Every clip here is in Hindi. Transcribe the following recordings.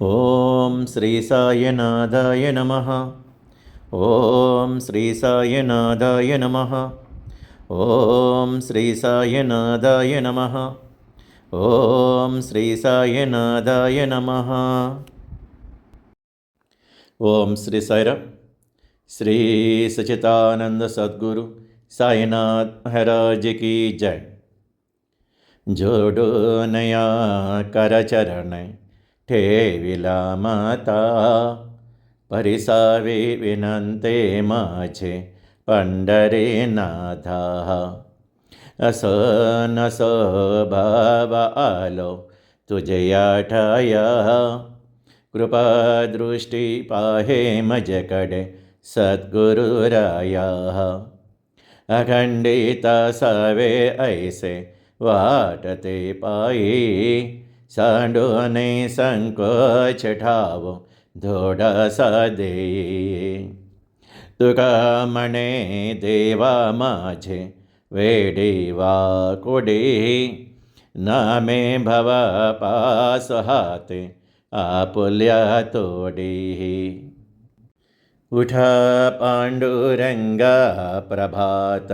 ఓం శ్రీ సాయినాథాయ నమః. ఓం శ్రీ సాయినాథాయ నమః. ఓం శ్రీ సాయినాథాయ నమః. ఓం శ్రీ సాయినాథాయ నమః. ఓం శ్రీ సాయిరామ్. శ్రీ సచితానంద సద్గురు సాయినాథ్ మహారాజ్ की जय। जोडो नया कर चरण ठेविला माता, परिसावे विनंते माझे पंढरीनाथा। असनस भाव आलो तुझे ठाया, कृपा दृष्टी पाहे मजकडे सद्गुरुराया। अखंडित सावे ऐसे वाटते पायी, सांडोने संकोच ठावो धोडासा देई। तुका म्हणे देवा माझे वेडी वाकुडी, नामे भवा पास हाते आपुल्या तोडी। उठा पांडुरंगा प्रभात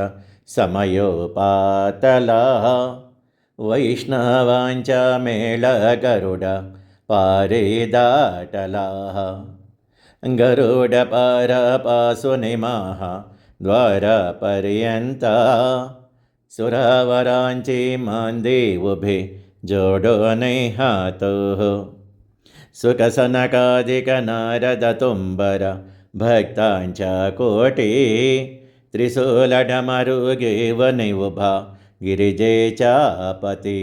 समयोपातला, वैष्णवांचा मेळ गरुड पारे दाटला। गरुड पारापासून महा द्वारापर्यंत, सुरावरांची मांदी उभे जोडून हात। सुखसनकादिक नारद तुंबर भक्तांच्या कोटी, त्रिशूल डमरू घेऊन उभा गिरिजेच्या पती।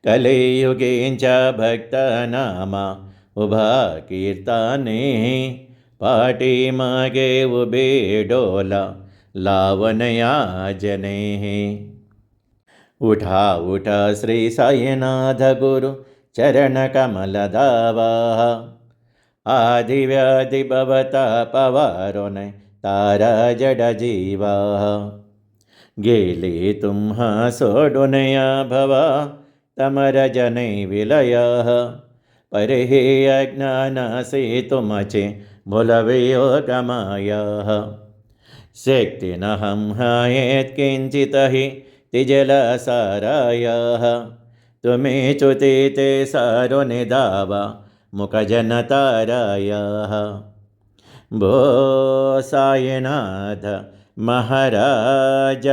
कलियुगींच्या भक्त नामा उभा कीर्तने, पाठी मागे उभे डोला लावण याजने। उठा उठा श्री साईनाथ गुरु चरण कमल दावा, आदि व्याधि भवता पवारोन तारा जड जीवा। गेली तुम्हा सोडून या भवा, तमर जने विलया। परिहि अज्ञानासी तुमचे भुलवे योगमाया। शक्ती नहं हायेत किंचितहि तिजल साराया, तुम्ही च्युती ते सारोन दावा मुखजन ताराया। भो साईनाथ महाराज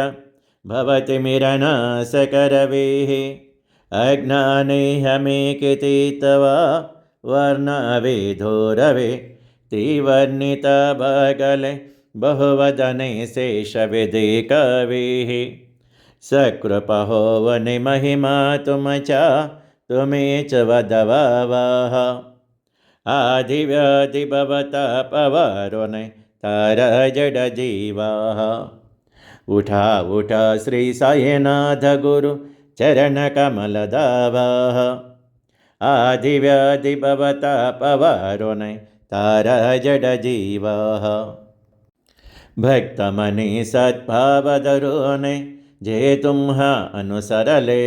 भवति मिरनास करवेः, अज्ञाने हमें किति तवा वर्णवे धोरवे। त्रिवर्णित भगले बहुवदने शेष विधि कवेः, सकृपा होवनि महिमा तुमचा तुम्ही च वदवावाः। आदि व्याधि भवता पवारोन तारा जड जीवाः। उठा उठा श्री साईनाथ गुरु चरण कमल दावाः, आदि व्याधि भवता पवारोन तारा जड जीवाः। भक्त मनी सद्भाव धरून जे तुम्हा अनुसरले,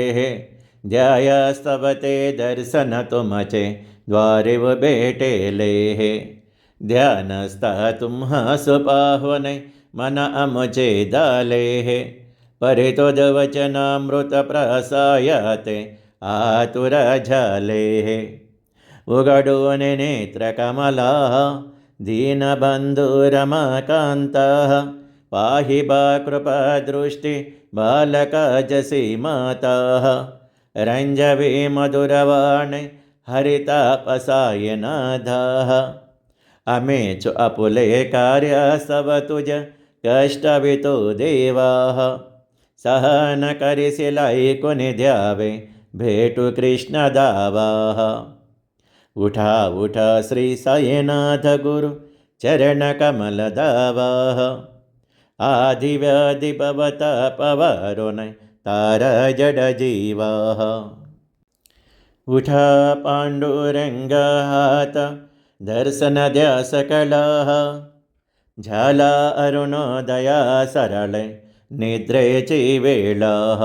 ध्यायास्तवते दर्शन तुमचे द्वारे व भेटेले। ध्यानस्था तुम्हा सुपाहुने मन अमुचे दाले, परितोद वचनामृत प्रसायाते आतुर झाले। उघडून नेत्र कमला दीनबंधु रमाकांतः, पाहि बा कृपा दृष्टि बालकाजसी माताः। रंजवे मधुरवाणे हरितापसायनाथः, अमेचु अपुले कार्य सब तुझ कष्टवितो देवाः। सहन करिसिलाई कुनि ध्यावे भेटु कृष्ण दावाः। उठा उठा श्री साईनाथ गुरु चरण कमल दावाः, आदि व्याधि भवता पवारोन तारा जड जीवाः। उठा पांडुरंगा हात दर्शन द्या सकलाः, झाला अरुणोदया सरळे निद्रेची वेळाः।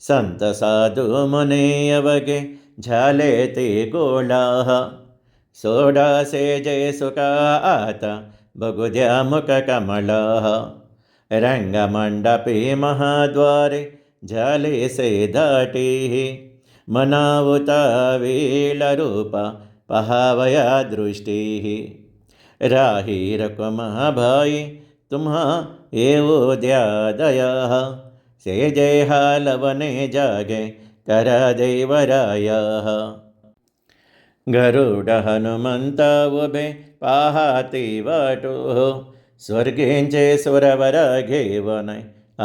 संत साधू मुनी अवगे झालेति गोलाः षोडशे जय सुखात बहुद्यामुखकमलाः रंगमंडपे महाद्वारे झाले से दाटीः मनावुता वीलरूप पहावया दृष्टिः राही रकुमा भाई तुम्हा एवो द्यादयाः से जय हालवने जागे कर देवरायाः गरुड हनुमंत उभे पाहाती वाटोः स्वर्गेंचे सुरवर घेवन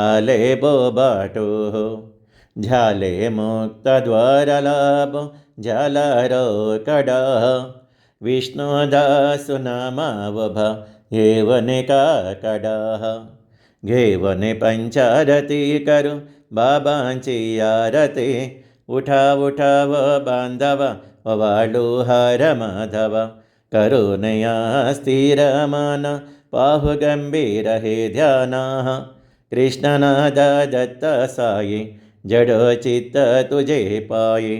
आले बोबाटोः झाले मुक्त द्वार लाभ झाला रोकडाः विष्णुदासु नामावभा घेवने काकडाः घेवने पंचारती करू बाबांची आरती उठा उठाव बांधव वाळू हर माधव करुणया स्थिरमान पाहु गंभीर हे ध्यानाः कृष्णनाद दत्त साई जडो चित्त तुझे पाई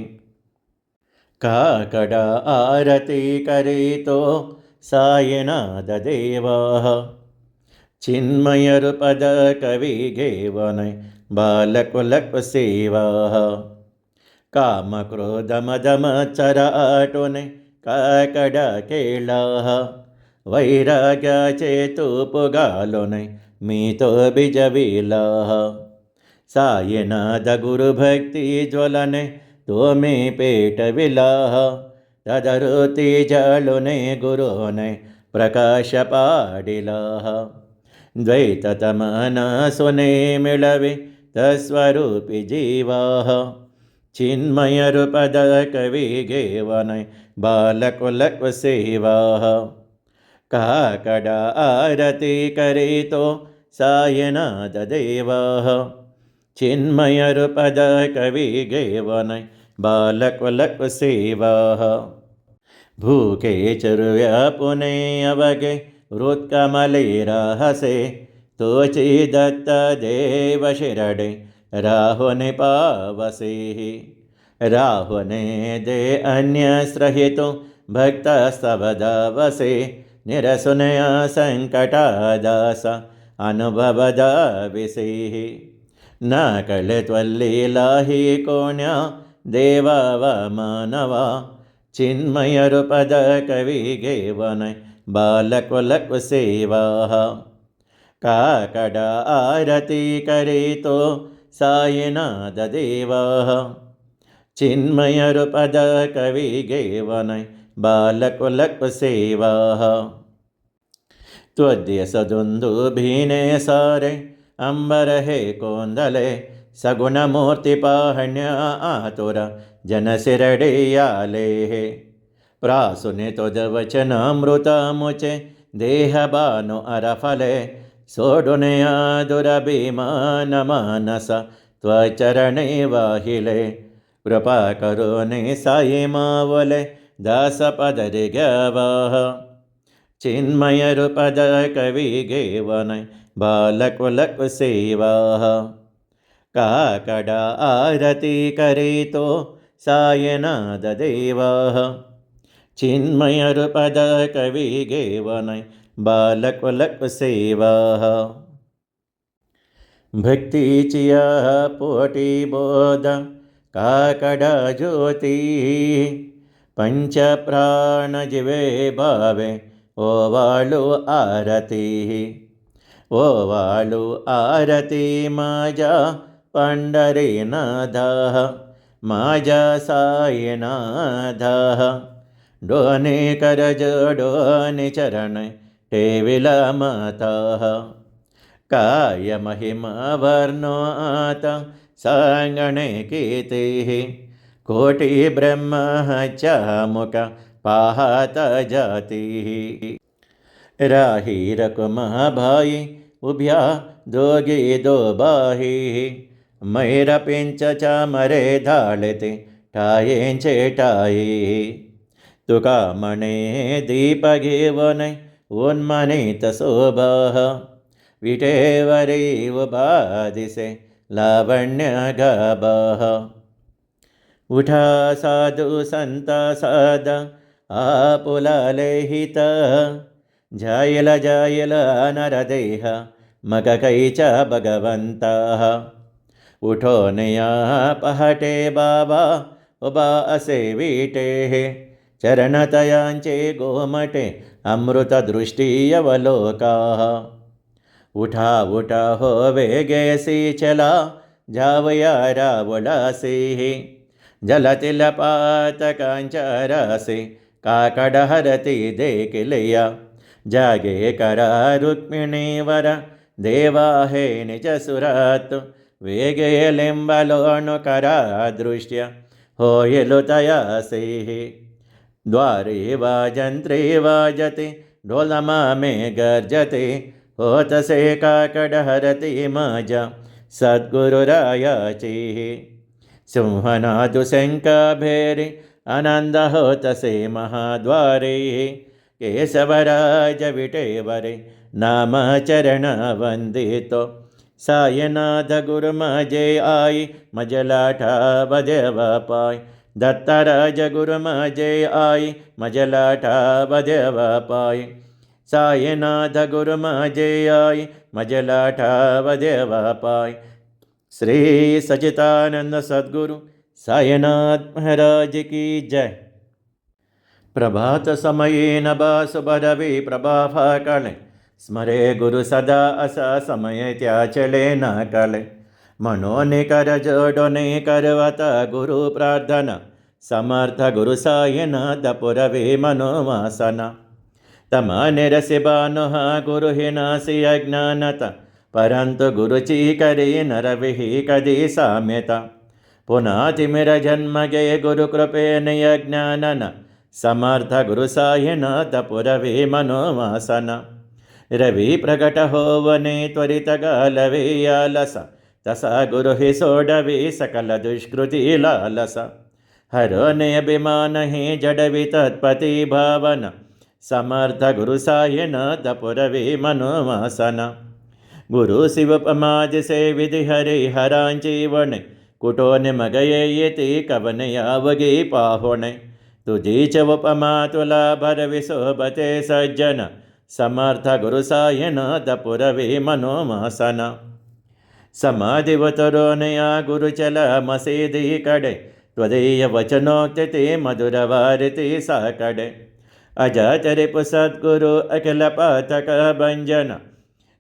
काकड़ा आरती करीतो साईनाथ देवाः चिन्मयरूपद कवि घेवन बालकुलक सेवाः काम क्रोध मद मत्सर आटोने काकड़ा केलाः वैराग्याचे तूप घालोने मी तो बीजविलाः साईनाथ गुरु भक्ति ज्वलने तो मी पेटविलाः तदरुति जालुने गुरुने प्रकाश पाडिलाः द्वैत तमना सुने मिलवे तस्वरूपी जीवाः चिन्मय रूपद कवि घेवन बालकुलक सेवाः काकड़ा आरती करे तो साईनाथ देवाः चिन्मय रूपद कवि घेवन बालकुलक सेवाः भूखे चरुव्यापुने अवगे वृत्कमले रहसे तोचि दत्त देव शिरडे राहुने पावसेः राहुने दे अन्यस्रहितो भक्त स्तवदावसे निरसुनया संकटादास अनुभवदा विसेः न कल त्वल्लीला हि कोण्या देवाव मानवा चिन्मय रूपद कवि घेवन बालकुलक सेवाः काकड़ा आरती करे तो साईनाथ देवाः चिन्मय रूपद कवि घेवन बालकुलक सेवाः त्वद्य सदुन्दुभिने सारे अंबर हे कोंदले सगुण मूर्ति पाहण्य आतुर जन सिरडियाले प्रासुने तुझ वचनामृत मुचे देह बानु अरफले सोडुनया दुरभिमान मानस त्वचरणे वाहिले कृपा करुणे साई मावले दास पदरि गवाः चिन्मय रूपद कवि घेवन बालकुलक सेवाः काकड़ा आरती करे तो साईनाथ देवाः चिन्मय रूपद कवि घेवन बालकुलक सेवाः भक्ति चिया पोटी बोध काकड़ा ज्योति पंच प्राण जिवे भावे ओवाळु आरती ओवाळु आरती माजा पंढरीनाथः माजा साईनाथः डोने कर जोडोनि चरण ठेविला माताः काय महिमा वर्णोत सांगणे कीर्तिः कोटि ब्रह्मच्या मुख पाहत जातीः राही रकुमा भाई उभ्या दोघी दो बाहीः मैर पिंच चामरे धाळते ठायेंचे ठायीः तुका मणे दीप घेवन उन्मनीत शोभाः विटेवरी उभा दिसे लावण्य गाभाः उठा साधु संत सद आपुलालेहित जायल नरदेह मग कैच भगवंता उठो नया पहटे बाबा उबा असे विटे चरणतयांचे गोमटे अमृत दृष्टीयवलोका उठा उठा हो वेगेसी चला जावया रावळासी जलतिल पातकांचरासी काकडहरती देखिलया जागे करा रुक्मिणीवर देवा हे निज सुरात वेगे लिंबलोणु करा दृष्ट्य होयलु तयासी द्वारे वाजंत्री वाजते ढोलमामे गर्जते होतसे काकडहरती मजा सद्गुरुरायाची सिंहनादु शंकाभेरी आनंद होतसे महाद्वारे केशवराज विटेवरे नाम चरण वंदितो सायनाथ गुरुमजे आई मजलाठा बदेव पाय दत्तराज गुरुमजे आई मजलाठा बदेव पाय सायनाथ गुरुमजे आई मजलाठा बदेव पाय। श्री सच्चिदानंद सद्गुरु साईनाथ महाराज की जय। प्रभात समये नभासुभरवि प्रभाफा कले स्मरे गुरु सदा असा समय त्याचले न कले मनोनिकर जोडोने करवता गुरु प्रार्थना समर्थ गुरु साईनाथ पुरवे मनोवासना तमा निरसिबानुः गुरुहिनासि अज्ञानता परंतु गुरुची करी नरविहि कदी साम्यता पुनातिमिर जन्मगे गुरु कृपे नियज्ञानन समर्थ गुरु साईनाथ पुरवे मनोवासना रवि प्रकट होवने त्वरित गालवे आलस तसा गुरु ही सोडवी सकल दुष्कृति लालस हरोने अभिमान ही जडवि तत्पति भावन समर्थ गुरु साईनाथ पुरवे मनोवासना गुरु शिव पमाज से विधि हरि हरांजीवन कुटोन मगये येति कवन यावगे पाहोने तुझी चवपमा तुला भर विशोभते सज्जन समर्थ गुरु साईनाथ पुरवे मनोवासना समाधिवतरोनया गुरु चल मसीदी कड़े त्वदीय वचनोक्ति मधुर वारिति साकड़े अजचरिप सद्गुरु अखिल पातक भंजन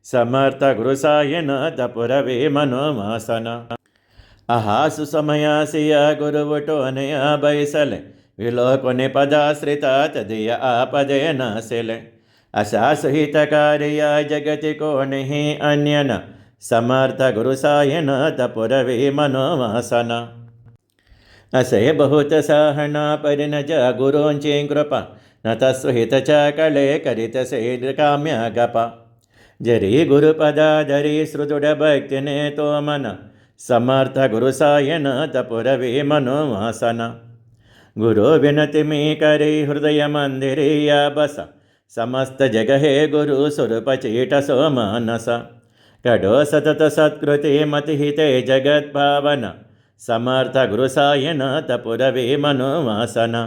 समर्थ गुरु साईनाथ पुरवे मनोवासना अहासु समयासिया गुरुवटोनया बैसले विलोकने पदाश्रिता तदिय आपदे नासिले असासुहितकार्या जगति को नहीं अन्यन समर्थ गुरु साईनाथ पुरवे मनोवासना असे बहुत सहना परिणज गुरोंची कृपा न तस्वित चकले करित से काम्य गपा जरी गुरुपदाधरी श्रुतुड भक्तिने तो मन समर्थ गुरु साईनाथ पुरवे मनोवासना गुरु विनति मी करी हृदय मंदिरिया बस समस्त जगहे गुरु स्वरूप चीट सो मानस कड़ो सतत सत्कृति मति हिते जगत भावन समर्थ गुरु साईनाथ पुरवे मनोवासना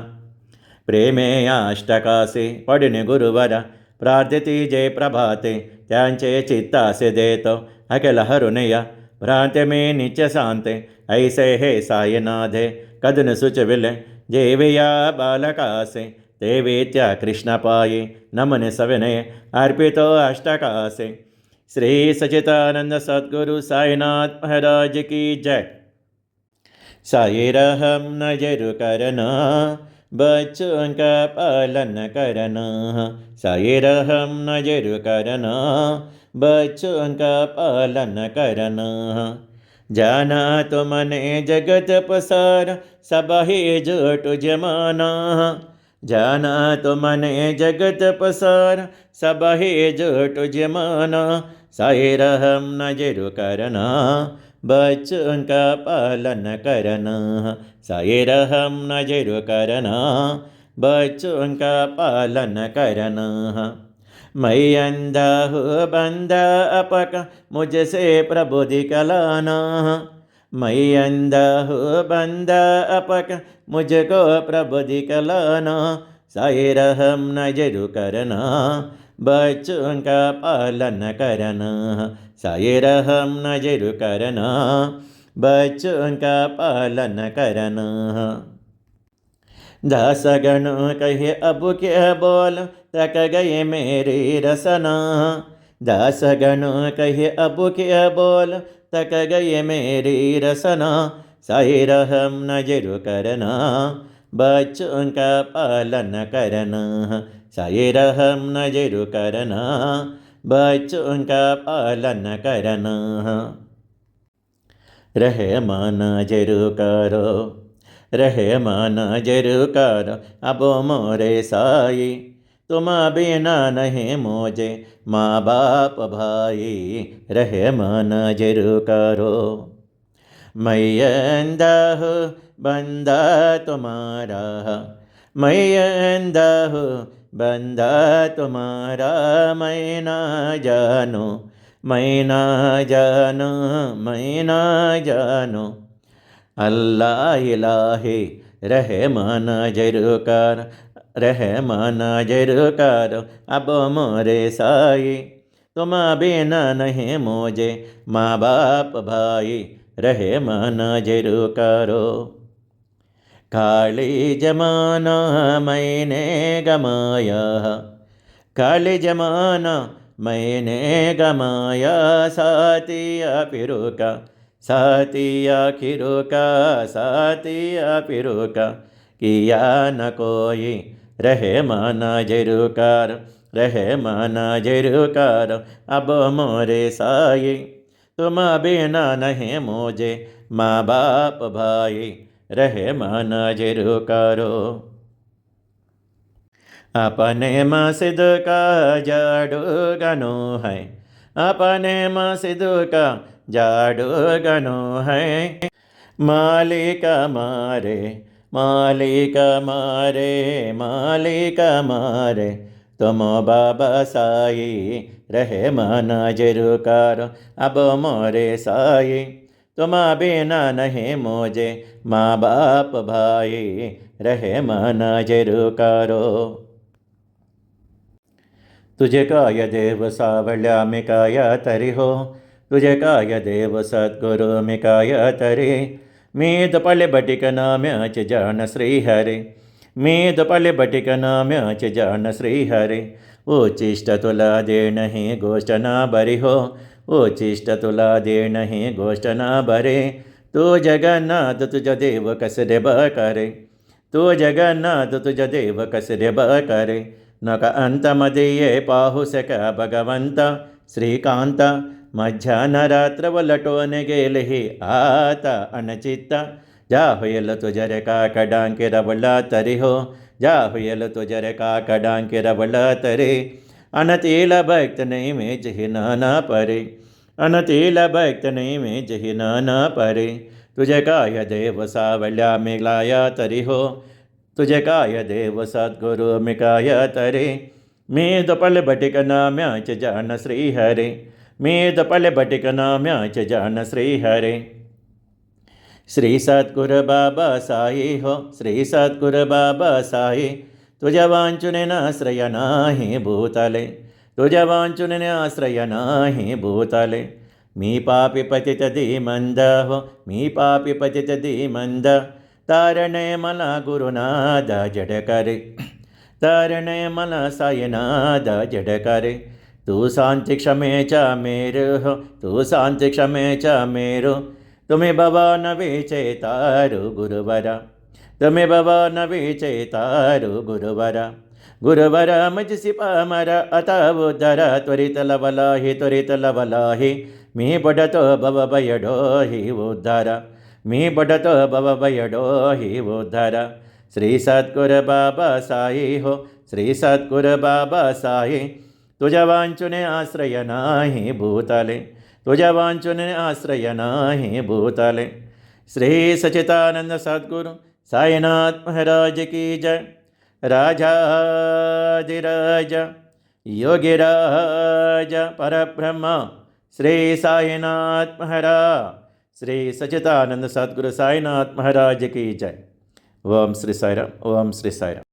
प्रेमे अष्टकासे पडिने गुरुवर प्रार्थिती जय प्रभाते त्यांचे चित्तासे देतो अखिल हरुनया भ्रांति में नित्य शांते ऐसे हे साईनाथे कदन सुच विले जेविया बालकासे ते वेत्या कृष्ण पाये नमन सविनय अर्पितो अष्टकासे। श्री सच्चिदानंद सद्गुरु साईनाथ महाराज की जय। साईरहम नजर करना बच्चों का पालन करना साईरहम नजर करना बच्चों का पालन करना जाना तो मने जगत पसार सब ही जोट जमाना जाना तो मने जगत पसार सब ही जोट जमाना साईरहम नजर करना बच्चों का पालन करना साईरहम नजर करना बच्चों का पालन करना मैं अंधा हूँ बंदा अपका मुझसे प्रभु दिखलाना मई अंधा हो बंदा अपक मुझको प्रभु दिखलाना, साई रहम नजर करना, बच्चों का पालन करना, साई रहम नजर करना, बच्चों का पालन करना। दासगण कहे अब क्या बोल, तक गए मेरी रसना, दासगण कहे अब क्या बोल, तक गए मेरी रसना, साई रहम नजर करना, बच्चों का पालन करना, साई रहम नजर करना, बच्चों का पालन करना। रहमान जरूर करो, रहमान जरूर करो अब मोरे साई, तुम बिना नहीं मुझे माँ बाप भाई, रहमान जरूर करो। मैं अंधा हूँ बंदा तुम्हारा, मैं अंधा हूँ बंदा तुम्हारा, मैं ना जानू, मैं ना जानू, मैं ना जानू, अल्लाह इलाही रहमान जरूर कर, रहमान जरूर कर अब मोरे साई, तुम बिना नहीं मुझे माँ बाप भाई, रहमान जरूर करो। खाली जमाना मैंने गमाया, खाली जमाना मैंने गमाया, साथिया फिरो का, साथिया खिरो का, साथिया फिरो का, किया न कोई, रहमान जरूर कर, रहमान जरूर कर अब मोरे साई, तुम बिना नहीं मुझे माँ बाप भाई, रहमान जरूर करो। अपने मस्जिद का जादू गनो है, अपने मस्जिद का जादू गनो है, मालिक मारे, मालिक मारे, मालिक मारे, तुम बाबा साई, रहमान जरूर कर अब मोरे साई, तुम बिना नहीं मुझे माँ बाप भाई, रहमान जरूर करो। तुझे काय देव सावल्या में काया तरी हो, तुझे काय देव सद्गुरु में काया तरी, मीद पल बटिक नाम्याच जान श्री हरे, मीद पल बटिक नाम्याच जान श्री हरे, उचिष्ट तुला दे नहीं गोष्ठ ना बरी हो, उचिष्ट तुला दे नहीं गोष्ठ ना बरे, तू जगन्नाथ तुझ देव कस देव करे, तू जगन्नाथ तुझ देव कस देव करे, नक अंतमदीये पाहुसक भगवंत श्रीकांत, मध्याह्न रात्रवलटोन गेलहि आता अनचित्त, जा हुयल तुझर का कडांके रवला तरि हो, जा हुयल तुझर का कडांके रवला तरे, अनतिल भक्त नहीं में जहि नाना परे, अनतिल भक्त नहीं में जहि नाना परे, तुझे काय देव सावल्या में लाया तरि हो, तुझे काय देव सद्गुरु में काय तरे, मेद पल बटिक नाम्याच जान श्री हरे, मेद पल बटिक नाम्याच जान श्री हरे। श्री सद्गुरु बाबा साई हो, श्री सद्गुरु बाबा साई, तुझ्या वांचुने आश्रय नाही भूतले, तुझ्या वांचुने आश्रय नाही भूतले, मी पापी पतित धीमंद हो, मी पापी पतित धीमंद, तारणे मला गुरुनाद जड करे, तारणे मला साईनाद जड करे, तू शांति क्षमेचा मेरो हो, तू शांति क्षमेचा मेरो, तुम्हें भवन विचे तारु गुरुवरा, तुम्हें भवन विचे तारु गुरुवरा, गुरुवरा मज सिपामर अतवुदर, त्वरित लवलाहि त्वरित लवलाहि, मी पडतो भव भयडोहि उद्धर, मी पडतो भव भयडोहि उद्धर। श्री सद्गुरु बाबा साई हो, श्री सद्गुरु बाबा साई, तुझ्या वांचुने आश्रय नाही भूतले, तुझ्या वांचुने आश्रय नाही भूतले। श्री सच्चिदानंद सद्गुरु साईनाथ महाराज की जय। राजाधिराज योगिराज परब्रह्म श्री साईनाथ महाराज, श्री सच्चिदानंद सद्गुरु साईनाथ महाराज की जय। ओम श्री साईराम, ओम श्री साईराम।